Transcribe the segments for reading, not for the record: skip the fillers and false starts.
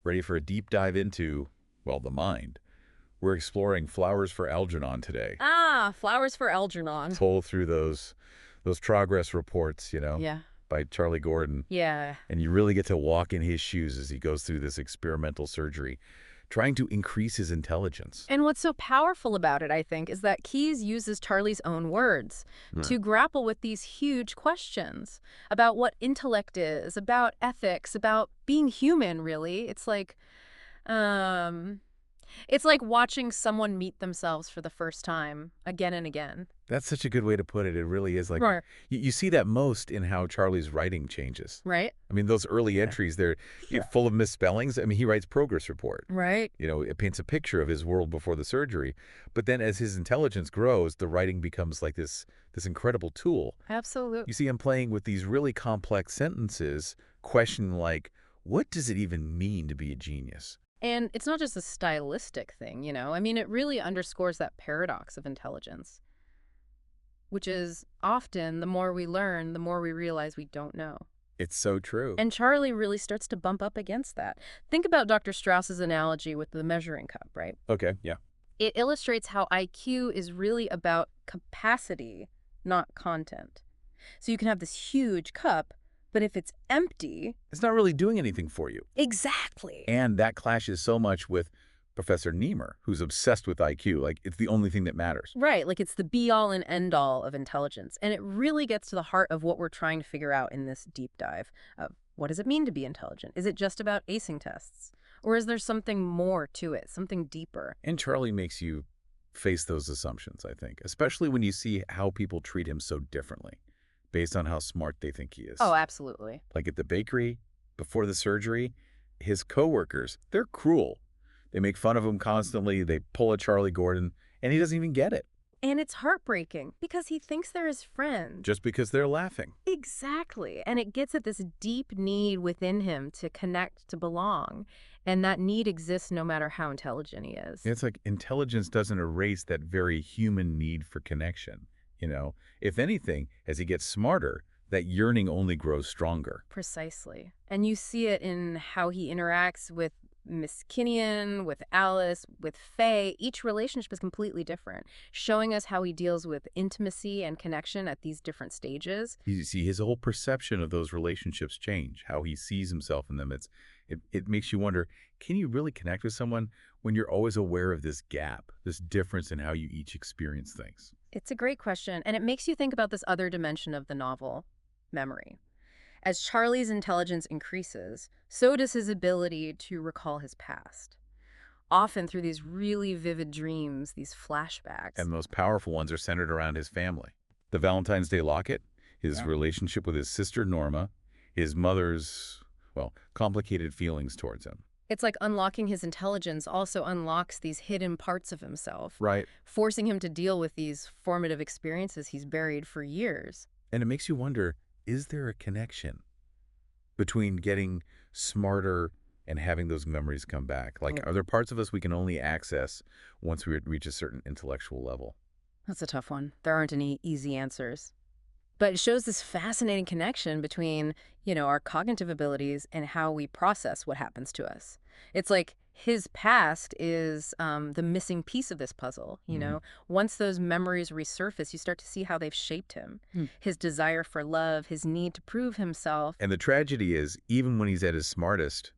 Ready for a deep dive into, well, the mind. We're exploring Flowers for Algernon today. Ah, Flowers for Algernon. Told through those progress reports, Yeah. by Charlie Gordon. Yeah. And you really get to walk in his shoes as he goes through this experimental surgery, trying to increase his intelligence. And what's so powerful about it, I think, is that Keyes uses Charlie's own words Right. to grapple with these huge questions about what intellect is, about ethics, about being human, really. Um, it's like watching someone meet themselves for the first time again and again. That's such a good way to put it. It really is like Right. you see that most in how Charlie's writing changes. Right? I mean, those early entries, they're full of misspellings. I mean, he writes progress report. Right. It paints a picture of his world before the surgery. But then as his intelligence grows, the writing becomes like this incredible tool. Absolutely. You see him playing with these really complex sentences, question like, what does it even mean to be a genius? And it's not just a stylistic thing. I mean, it really underscores that paradox of intelligence, which is often the more we learn, the more we realize we don't know. It's so true. And Charlie really starts to bump up against that. Think about Dr. Strauss's analogy with the measuring cup, right? Okay, yeah. It illustrates how IQ is really about capacity, not content. So you can have this huge cup, but if it's empty... It's not really doing anything for you. Exactly. And that clashes so much with Professor Niemer, who's obsessed with IQ. Like, it's the only thing that matters. Right, like it's the be-all and end-all of intelligence. And it really gets to the heart of what we're trying to figure out in this deep dive of what does it mean to be intelligent? Is it just about acing tests? Or is there something more to it, something deeper? And Charlie makes you face those assumptions, I think, especially when you see how people treat him so differently based on how smart they think he is. Oh, absolutely. Like at the bakery, before the surgery, his coworkers, they're cruel. They make fun of him constantly. They pull a Charlie Gordon, and he doesn't even get it And it's heartbreaking because he thinks they're his friend. just because they're laughing. Exactly. And it gets at this deep need within him to connect, to belong. And that need exists no matter how intelligent he is. It's like intelligence doesn't erase that very human need for connection. If anything, as he gets smarter, that yearning only grows stronger. Precisely. And you see it in how he interacts with Miss Kinnian, with Alice, with Faye. Each relationship is completely different, showing us how he deals with intimacy and connection at these different stages. You see his whole perception of those relationships change, how he sees himself in them. It makes you wonder, can you really connect with someone when you're always aware of this gap, this difference in how you each experience things? It's a great question, and it makes you think about this other dimension of the novel, memory. As Charlie's intelligence increases, so does his ability to recall his past, often through these really vivid dreams, these flashbacks. And the most powerful ones are centered around his family. The Valentine's Day locket, his relationship with his sister Norma, his mother's, complicated feelings towards him. It's like unlocking his intelligence also unlocks these hidden parts of himself, Right. forcing him to deal with these formative experiences he's buried for years. And it makes you wonder, is there a connection between getting smarter and having those memories come back? Like, are there parts of us we can only access once we reach a certain intellectual level? That's a tough one. There aren't any easy answers. But it shows this fascinating connection between, our cognitive abilities and how we process what happens to us. It's like his past is the missing piece of this puzzle. Once those memories resurface, you start to see how they've shaped him. His desire for love, his need to prove himself. And the tragedy is, even when he's at his smartest,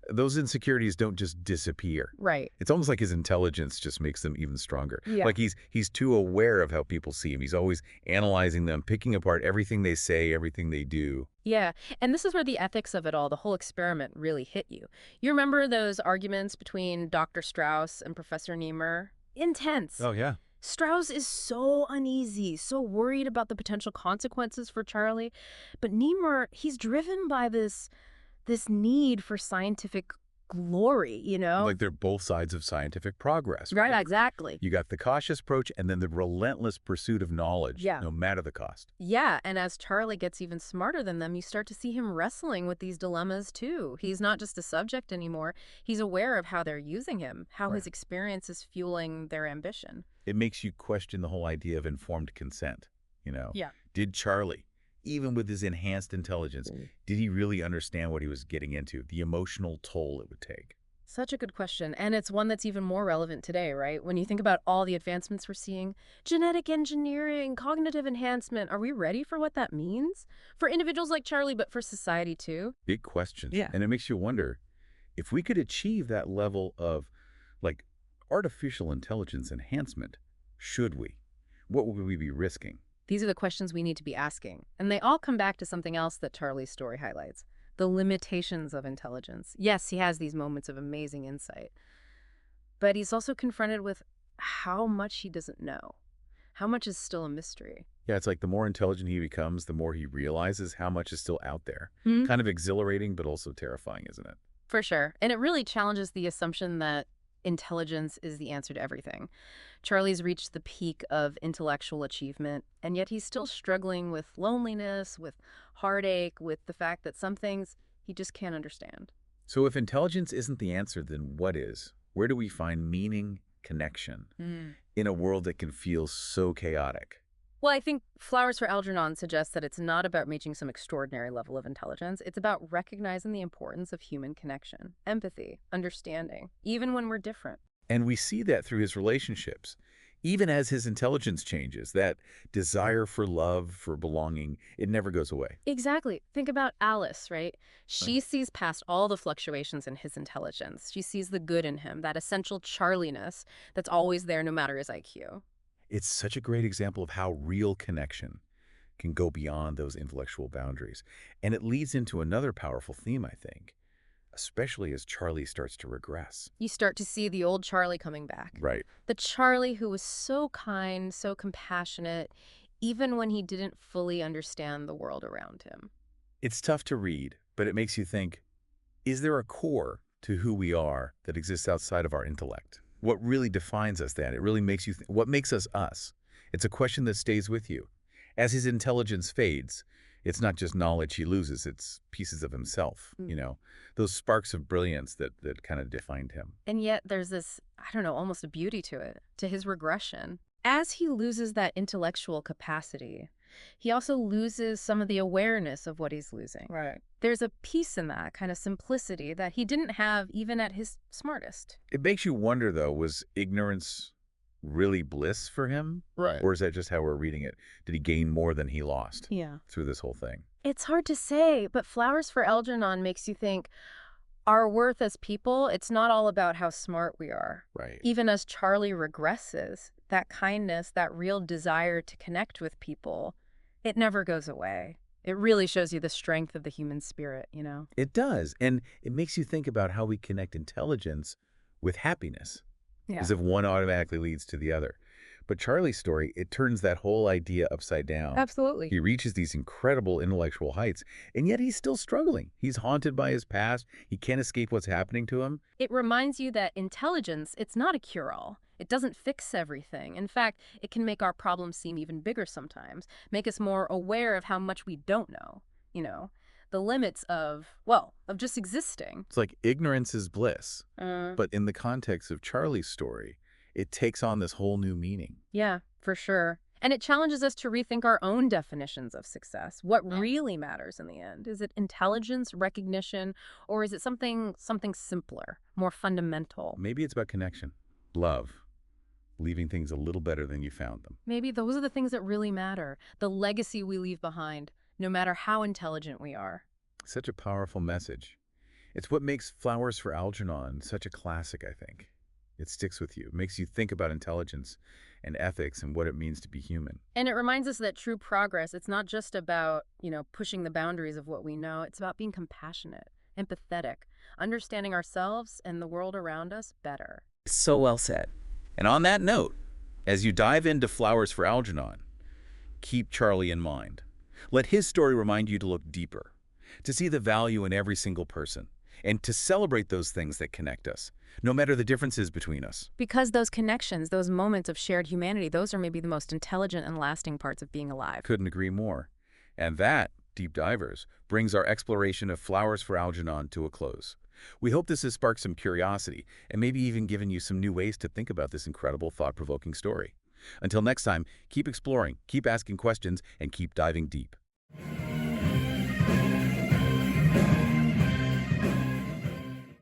those insecurities don't just disappear. Right. It's almost like his intelligence just makes them even stronger. Yeah. Like he's too aware of how people see him. He's always analyzing them, picking apart everything they say, everything they do. Yeah, and this is where the ethics of it all, the whole experiment, really hit you. You remember those arguments between Dr. Strauss and Professor Niemer? Intense. Oh, yeah. Strauss is so uneasy, so worried about the potential consequences for Charlie. But Niemer, he's driven by this need for scientific glory. Like they're both sides of scientific progress. Right, exactly. You got the cautious approach and then the relentless pursuit of knowledge, Yeah. no matter the cost. Yeah, and as Charlie gets even smarter than them, you start to see him wrestling with these dilemmas too. He's not just a subject anymore. He's aware of how they're using him, how his experience is fueling their ambition. It makes you question the whole idea of informed consent. Yeah. Did Charlie even with his enhanced intelligence, did he really understand what he was getting into, the emotional toll it would take? Such a good question. And it's one that's even more relevant today, right? When you think about all the advancements we're seeing, genetic engineering, cognitive enhancement, are we ready for what that means? For individuals like Charlie, but for society too? Big questions. Yeah. And it makes you wonder, if we could achieve that level of, like, artificial intelligence enhancement, should we? What would we be risking? These are the questions we need to be asking. And they all come back to something else that Charlie's story highlights: the limitations of intelligence. Yes, he has these moments of amazing insight, but he's also confronted with how much he doesn't know. How much is still a mystery. Yeah, it's like the more intelligent he becomes, the more he realizes how much is still out there. Hmm? Kind of exhilarating, but also terrifying, isn't it? For sure. And it really challenges the assumption that intelligence is the answer to everything. Charlie's reached the peak of intellectual achievement, and yet he's still struggling with loneliness, with heartache, with the fact that some things he just can't understand. So if intelligence isn't the answer, then what is? Where do we find meaning, connection, in a world that can feel so chaotic? Well, I think Flowers for Algernon suggests that it's not about reaching some extraordinary level of intelligence. It's about recognizing the importance of human connection, empathy, understanding, even when we're different. And we see that through his relationships. Even as his intelligence changes, that desire for love, for belonging, it never goes away. Exactly. Think about Alice, right? She sees past all the fluctuations in his intelligence. She sees the good in him, that essential Charliness that's always there no matter his IQ. It's such a great example of how real connection can go beyond those intellectual boundaries. And it leads into another powerful theme, I think, especially as Charlie starts to regress. You start to see the old Charlie coming back. Right. The Charlie who was so kind, so compassionate, even when he didn't fully understand the world around him. It's tough to read, but it makes you think, is there a core to who we are that exists outside of our intellect? What really defines us then? It really makes you think, what makes us us? It's a question that stays with you. As his intelligence fades, it's not just knowledge he loses, it's pieces of himself, those sparks of brilliance that kind of defined him. And yet there's this, I don't know, almost a beauty to it, to his regression. As he loses that intellectual capacity, he also loses some of the awareness of what he's losing. Right. There's a peace in that kind of simplicity that he didn't have even at his smartest. It makes you wonder, though, was ignorance really bliss for him? Right. Or is that just how we're reading it? Did he gain more than he lost Yeah. through this whole thing? It's hard to say, but Flowers for Algernon makes you think our worth as people, it's not all about how smart we are. Right. Even as Charlie regresses, that kindness, that real desire to connect with people, it never goes away. It really shows you the strength of the human spirit, It does. And it makes you think about how we connect intelligence with happiness, Yeah. as if one automatically leads to the other. But Charlie's story, it turns that whole idea upside down. Absolutely. He reaches these incredible intellectual heights, and yet he's still struggling. He's haunted by his past. He can't escape what's happening to him. It reminds you that intelligence, it's not a cure-all. It doesn't fix everything. In fact, it can make our problems seem even bigger sometimes, make us more aware of how much we don't know, the limits of just existing. It's like ignorance is bliss. But in the context of Charlie's story, it takes on this whole new meaning. Yeah, for sure. And it challenges us to rethink our own definitions of success. What really matters in the end? Is it intelligence, recognition, or is it something simpler, more fundamental? Maybe it's about connection, love, leaving things a little better than you found them. Maybe those are the things that really matter, the legacy we leave behind, no matter how intelligent we are. Such a powerful message. It's what makes Flowers for Algernon such a classic, I think. It sticks with you. It makes you think about intelligence and ethics and what it means to be human. And it reminds us that true progress, it's not just about, pushing the boundaries of what we know. It's about being compassionate, empathetic, understanding ourselves and the world around us better. So well said. And on that note, as you dive into Flowers for Algernon, keep Charlie in mind. Let his story remind you to look deeper, to see the value in every single person, and to celebrate those things that connect us, no matter the differences between us. Because those connections, those moments of shared humanity, those are maybe the most intelligent and lasting parts of being alive. Couldn't agree more. And that, deep divers, brings our exploration of Flowers for Algernon to a close. We hope this has sparked some curiosity and maybe even given you some new ways to think about this incredible, thought-provoking story. Until next time, keep exploring, keep asking questions, and keep diving deep.